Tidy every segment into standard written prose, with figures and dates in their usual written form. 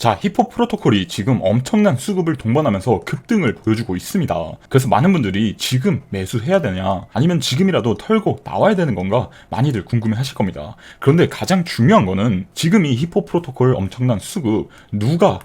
자, 히포 프로토콜이 지금 엄청난 수급을 동반하면서 급등을 보여주고 있습니다. 그래서 많은 분들이 지금 매수해야 되냐, 아니면 지금이라도 털고 나와야 되는 건가 많이들 궁금해 하실 겁니다. 그런데 가장 중요한 거는 지금 이 히포 프로토콜 엄청난 수급, 누가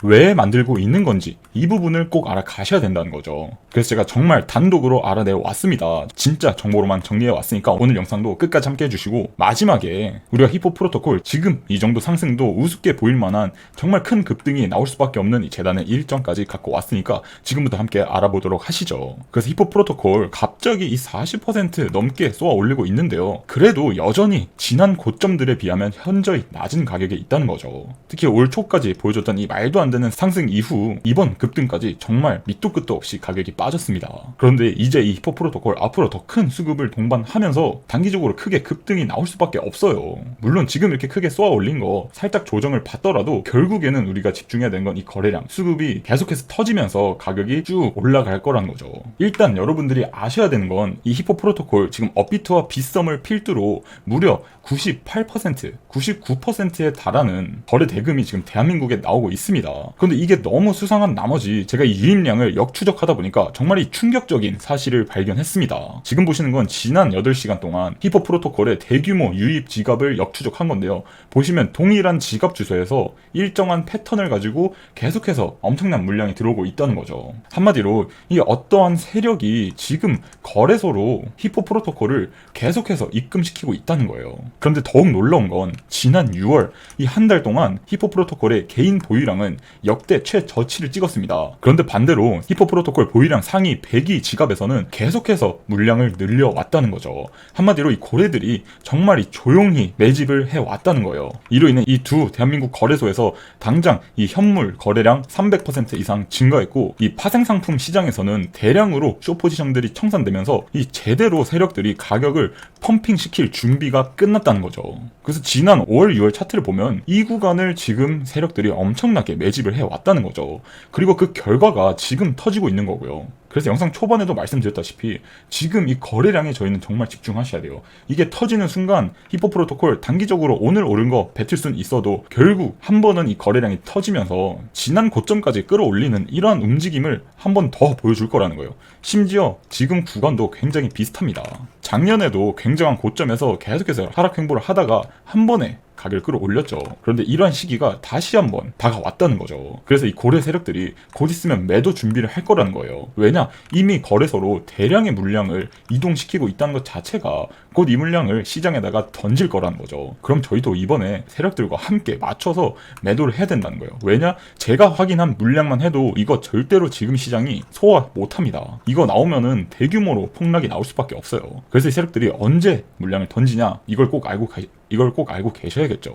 왜 만들고 있는 건지 이 부분을 꼭 알아가셔야 된다는 거죠. 그래서 제가 정말 단독으로 알아내어 왔습니다. 진짜 정보로만 정리해 왔으니까 오늘 영상도 끝까지 함께 해주시고, 마지막에 우리가 히포 프로토콜 지금 이 정도 상승도 우습게 보일 만한 정말 큰 급등이 나올 수밖에 없는 이 재단의 일정까지 갖고 왔으니까 지금부터 함께 알아보도록 하시죠. 그래서 히포 프로토콜 갑자기 이 40% 넘게 쏘아 올리고 있는데요. 그래도 여전히 지난 고점들에 비하면 현저히 낮은 가격에 있다는 거죠. 특히 올 초까지 보여줬던 이 말도 안 되는 상승 이후 이번 급등까지 정말 밑도 끝도 없이 가격이 빠졌습니다. 그런데 이제 이 히포 프로토콜 앞으로 더 큰 수급을 동반하면서 단기적으로 크게 급등이 나올 수밖에 없어요. 물론 지금 이렇게 크게 쏘아 올린 거 살짝 조정을 받더라도 결국에는 우리가 집중해야 되는 건 이 거래량, 수급이 계속해서 터지면서 가격이 쭉 올라갈 거라는 거죠. 일단 여러분들이 아셔야 되는 건 이 히포 프로토콜 지금 업비트와 빗썸을 필두로 무려 98%, 99%에 달하는 거래 대금이 지금 대한민국에 나오고 있습니다. 그런데 이게 너무 수상한 나머지 제가 이 유입량을 역추적하다 보니까 정말 이 충격적인 사실을 발견했습니다. 지금 보시는 건 지난 8시간 동안 히포 프로토콜의 대규모 유입 지갑을 역추적한 건데요. 보시면 동일한 지갑 주소에서 일정한 패턴을 가지고 계속해서 엄청난 물량이 들어오고 있다는 거죠. 한마디로 이 어떠한 세력이 지금 거래소로 히포 프로토콜을 계속해서 입금시키고 있다는 거예요. 그런데 더욱 놀라운 건 지난 6월 이 한 달 동안 히포 프로토콜의 개인 보유량은 역대 최저치를 찍었습니다. 그런데 반대로 히포 프로토콜 보유량 상위 100위 지갑에서는 계속해서 물량을 늘려왔다는 거죠. 한마디로 이 고래들이 정말 조용히 매집을 해왔다는 거예요. 이로 인해 이 두 대한민국 거래소에서 당장 이 현물 거래량 300% 이상 증가했고, 이 파생상품 시장에서는 대량으로 숏포지션들이 청산되면서 이 제대로 세력들이 가격을 펌핑시킬 준비가 끝났다는 거죠. 그래서 지난 5월, 6월 차트를 보면 이 구간을 지금 세력들이 엄청나게 매집을 해왔다는 거죠. 그리고 그 결과가 지금 터지고 있는 거고요. 그래서 영상 초반에도 말씀드렸다시피 지금 이 거래량에 저희는 정말 집중하셔야 돼요. 이게 터지는 순간 히포 프로토콜 단기적으로 오늘 오른 거 뱉을 수는 있어도 결국 한 번은 이 거래량이 터지면서 지난 고점까지 끌어올리는 이러한 움직임을 한 번 더 보여줄 거라는 거예요. 심지어 지금 구간도 굉장히 비슷합니다. 작년에도 굉장한 고점에서 계속해서 하락 횡보를 하다가 한 번에 가격을 끌어올렸죠. 그런데 이러한 시기가 다시 한번 다가왔다는 거죠. 그래서 이 고래 세력들이 곧 있으면 매도 준비를 할 거라는 거예요. 왜냐? 이미 거래소로 대량의 물량을 이동시키고 있다는 것 자체가 곧 이 물량을 시장에다가 던질 거라는 거죠. 그럼 저희도 이번에 세력들과 함께 맞춰서 매도를 해야 된다는 거예요. 왜냐? 제가 확인한 물량만 해도 이거 절대로 지금 시장이 소화 못합니다. 이거 나오면은 대규모로 폭락이 나올 수밖에 없어요. 그래서 이 세력들이 언제 물량을 던지냐, 이걸 꼭 알고 계셔야겠죠.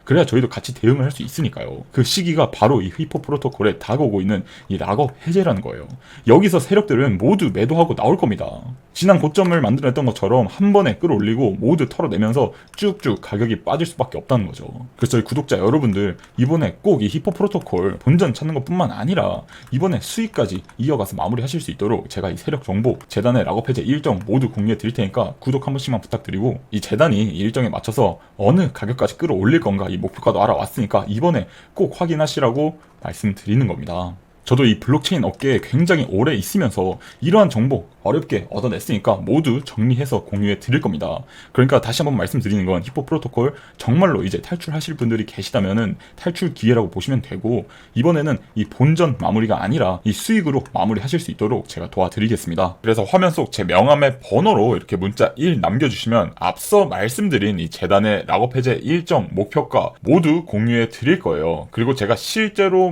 그래야 저희도 같이 대응을 할 수 있으니까요. 그 시기가 바로 이 히포 프로토콜에 다가오고 있는 이 락업 해제라는 거예요. 여기서 세력들은 모두 매도하고 나올 겁니다. 지난 고점을 만들어냈던 것처럼 한 번에 끌어올리고 모두 털어내면서 쭉쭉 가격이 빠질 수밖에 없다는 거죠. 그래서 저희 구독자 여러분들, 이번에 꼭 이 히포 프로토콜 본전 찾는 것뿐만 아니라 이번에 수익까지 이어가서 마무리하실 수 있도록 제가 이 세력 정보, 재단의 락업 해제 일정 모두 공유해 드릴 테니까 구독 한 번씩만 부탁드리고, 이 재단이 이 일정에 맞춰서 어느 가격까지 끌어올릴 건가 이 목표가도 알아왔으니까 이번에 꼭 확인하시라고 말씀드리는 겁니다. 저도 이 블록체인 업계에 굉장히 오래 있으면서 이러한 정보 어렵게 얻어냈으니까 모두 정리해서 공유해 드릴 겁니다. 그러니까 다시 한번 말씀드리는 건 히포 프로토콜 정말로 이제 탈출하실 분들이 계시다면은 탈출 기회라고 보시면 되고, 이번에는 이 본전 마무리가 아니라 이 수익으로 마무리하실 수 있도록 제가 도와드리겠습니다. 그래서 화면 속 제 명함의 번호로 이렇게 문자 1 남겨주시면 앞서 말씀드린 이 재단의 락업 해제 일정 목표가 모두 공유해 드릴 거예요. 그리고 제가 실제로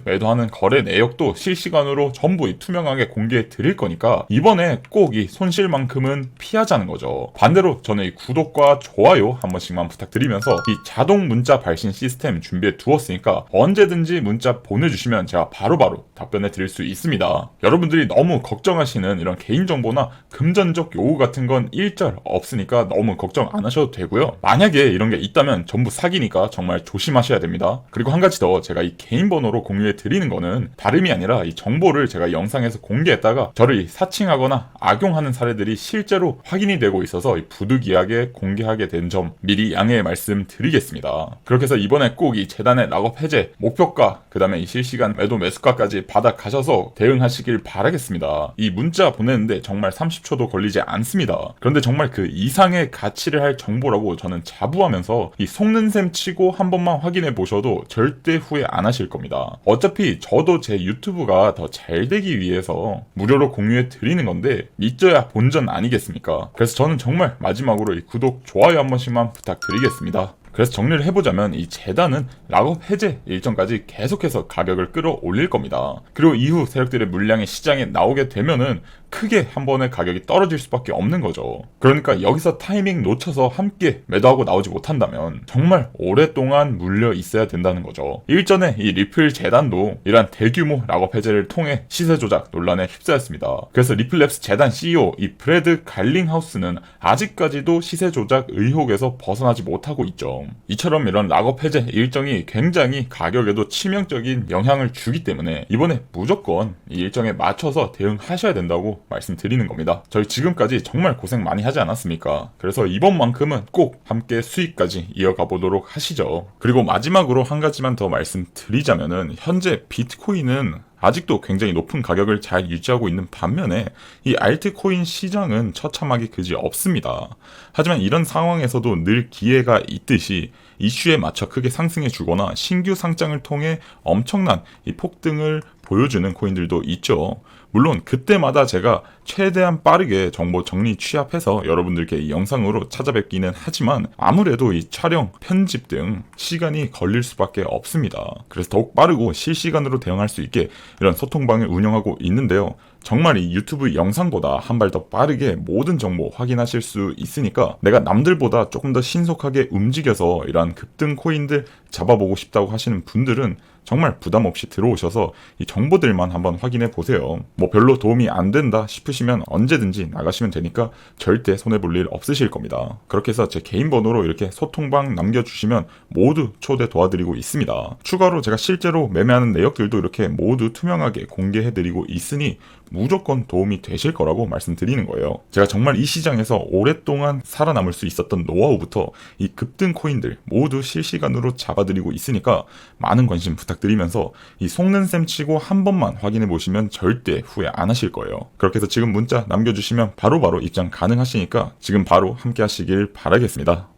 매도하는 거래 내역도 실시간으로 전부 투명하게 공개해 드릴 거니까 이번에 꼭 이 손실만큼은 피하자는 거죠. 반대로 저는 이 구독과 좋아요 한 번씩만 부탁드리면서 이 자동 문자 발신 시스템 준비해 두었으니까 언제든지 문자 보내주시면 제가 바로바로 답변해 드릴 수 있습니다. 여러분들이 너무 걱정하시는 이런 개인정보나 금전적 요구 같은 건 일절 없으니까 너무 걱정 안 하셔도 되고요. 만약에 이런 게 있다면 전부 사기니까 정말 조심하셔야 됩니다. 그리고 한 가지 더, 제가 이 개인 번호로 공유해 드리는 거는 다름이 아니라 이 정보를 제가 영상에서 공개했다가 저를 사칭하거나 하거나 악용하는 사례들이 실제로 확인이 되고 있어서 부득이하게 공개하게 된 점 미리 양해의 말씀 드리겠습니다. 그렇게 해서 이번에 꼭 이 재단의 락업 해제 목표가 그 다음에 이 실시간 매도 매수가까지 받아 가셔서 대응하시길 바라겠습니다. 이 문자 보내는데 정말 30초도 걸리지 않습니다. 그런데 정말 그 이상의 가치를 할 정보라고 저는 자부하면서 이 속는 셈 치고 한 번만 확인해 보셔도 절대 후회 안 하실 겁니다. 어차피 저도 제 유튜브가 더 잘 되기 위해서 무료로 공유해 드리는 건데 믿져야 본전 아니겠습니까? 그래서 저는 정말 마지막으로 이 구독, 좋아요 한 번씩만 부탁드리겠습니다. 그래서 정리를 해보자면 이 재단은 락업 해제 일정까지 계속해서 가격을 끌어올릴 겁니다. 그리고 이후 세력들의 물량이 시장에 나오게 되면은 크게 한 번에 가격이 떨어질 수밖에 없는 거죠. 그러니까 여기서 타이밍 놓쳐서 함께 매도하고 나오지 못한다면 정말 오랫동안 물려 있어야 된다는 거죠. 일전에 이 리플 재단도 이러한 대규모 락업 해제를 통해 시세 조작 논란에 휩싸였습니다. 그래서 리플랩스 재단 CEO 이 브래드 갈링하우스는 아직까지도 시세 조작 의혹에서 벗어나지 못하고 있죠. 이처럼 이런 락업 해제 일정이 굉장히 가격에도 치명적인 영향을 주기 때문에 이번에 무조건 이 일정에 맞춰서 대응하셔야 된다고 말씀드리는 겁니다. 저희 지금까지 정말 고생 많이 하지 않았습니까? 그래서 이번만큼은 꼭 함께 수익까지 이어가 보도록 하시죠. 그리고 마지막으로 한 가지만 더 말씀드리자면은 현재 비트코인은 아직도 굉장히 높은 가격을 잘 유지하고 있는 반면에 이 알트코인 시장은 처참하기 그지 없습니다. 하지만 이런 상황에서도 늘 기회가 있듯이 이슈에 맞춰 크게 상승해 주거나 신규 상장을 통해 엄청난 이 폭등을 보여주는 코인들도 있죠. 물론 그때마다 제가 최대한 빠르게 정보 정리 취합해서 여러분들께 이 영상으로 찾아뵙기는 하지만 아무래도 이 촬영, 편집 등 시간이 걸릴 수밖에 없습니다. 그래서 더욱 빠르고 실시간으로 대응할 수 있게 이런 소통방을 운영하고 있는데요. 정말 이 유튜브 영상보다 한 발 더 빠르게 모든 정보 확인하실 수 있으니까 내가 남들보다 조금 더 신속하게 움직여서 이러한 급등 코인들 잡아보고 싶다고 하시는 분들은 정말 부담 없이 들어오셔서 이 정보들만 한번 확인해 보세요. 뭐 별로 도움이 안 된다 싶으시면 언제든지 나가시면 되니까 절대 손해볼 일 없으실 겁니다. 그렇게 해서 제 개인 번호로 이렇게 소통방 남겨주시면 모두 초대 도와드리고 있습니다. 추가로 제가 실제로 매매하는 내역들도 이렇게 모두 투명하게 공개해드리고 있으니 무조건 도움이 되실 거라고 말씀드리는 거예요. 제가 정말 이 시장에서 오랫동안 살아남을 수 있었던 노하우부터 이 급등 코인들 모두 실시간으로 잡아드리고 있으니까 많은 관심 부탁드리면서 이 속는 셈 치고 한 번만 확인해 보시면 절대 후회 안 하실 거예요. 그렇게 해서 지금 문자 남겨주시면 바로바로 입장 가능하시니까 지금 바로 함께 하시길 바라겠습니다.